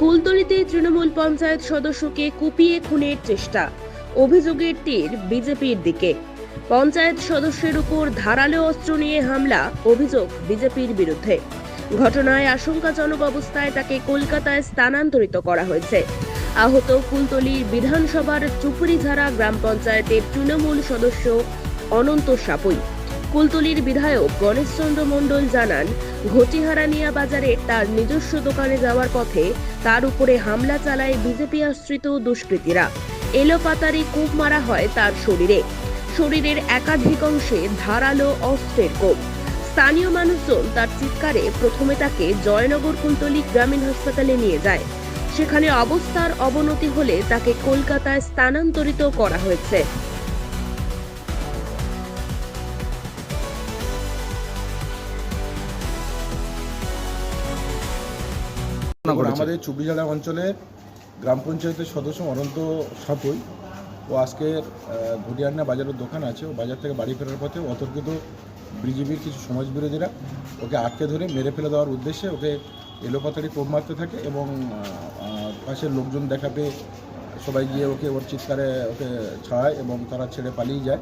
কুলতলিতে তৃণমূল পঞ্চায়েত সদস্যকে কুপিয়ে খুনের চেষ্টা, অভিযোগের তীর বিজেপির দিকে। পঞ্চায়েত সদস্যের উপর ধারালো অস্ত্র নিয়ে হামলা, অভিযোগ বিজেপির বিরুদ্ধে। ঘটনায় আশঙ্কাজনক অবস্থায় তাকে কলকাতায় স্থানান্তরিত করা হয়েছে। আহত কুলতলির বিধানসভার চুপুরিঝাড়া গ্রাম পঞ্চায়েতের তৃণমূল সদস্য অনন্ত সাপুই। কুলতলির বিধায়ক গণেশচন্দ্র মণ্ডল জানান, ঘটিহারানিয়া বাজারে তার নিজস্ব দোকানে যাওয়ার পথে তার উপরে হামলা চালায় বিজেপি আশ্রিত দুষ্কৃতীরা। এলোপাতাড়ি কোপ মারা হয় তার শরীরের একাধিক অংশে ধারালো অস্ত্রের কোপ। স্থানীয় মানুষজন তার চিৎকারে প্রথমে তাকে জয়নগর কুলতলি গ্রামীণ হাসপাতালে নিয়ে যায়। সেখানে অবস্থার অবনতি হলে তাকে কলকাতায় স্থানান্তরিত করা হয়েছে। আমাদের চুপিঝাড়া অঞ্চলের গ্রাম পঞ্চায়েতের সদস্য অনন্ত সাপুই ও আজকের ঘটিয়ান্না বাজারের দোকান আছে, ও বাজার থেকে বাড়ি ফেরার পথে অতর্কিত বিজেপির কিছু সমাজবিরোধীরা ওকে আটকে ধরে মেরে ফেলে দেওয়ার উদ্দেশ্যে ওকে এলোপাতাড়ি কোপ মারতে থাকে এবং পাশের লোকজন দেখা পেয়ে সবাই গিয়ে ওর চিৎকারে ওকে ছাড়ায় এবং তারা ছেড়ে পালিয়ে যায়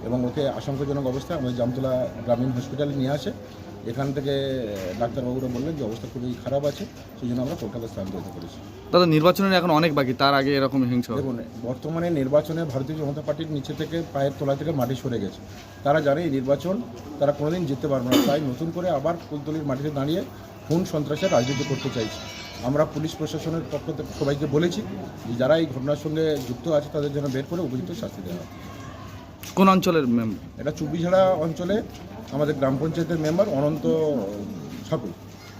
এবং ওকে আশঙ্কাজনক অবস্থায় আমাদের জামতলা গ্রামীণ হসপিটালে নিয়ে আসে। এখান থেকে ডাক্তারবাবুরা বললেন যে অবস্থা খুবই খারাপ আছে, সেই জন্য আমরা কলকাতা স্থানান্তরিত করেছি। দাদা, নির্বাচনের এখন অনেক বাকি, তার আগে এরকম হিংসা? দেখুন, বর্তমানে নির্বাচনে ভারতীয় জনতা পার্টির নিচে থেকে পায়ের তলা থেকে মাটি সরে গেছে। তারা জানে এই নির্বাচন তারা কোনোদিন জিততে পারবে না, তাই নতুন করে আবার কুলতলির মাটিতে দাঁড়িয়ে খুন সন্ত্রাসের রাজনীতি করতে চাইছে। আমরা পুলিশ প্রশাসনের পক্ষ থেকে সবাইকে বলেছি যে যারা এই ঘটনার সঙ্গে যুক্ত আছে তাদের জন্য বের করে উপযুক্ত শাস্তি দেওয়া হয়। কোন অঞ্চলের মেম্বার? এটা চুপিঝাড়া অঞ্চলে আমাদের গ্রাম পঞ্চায়েতের মেম্বার অনন্ত সাপুই।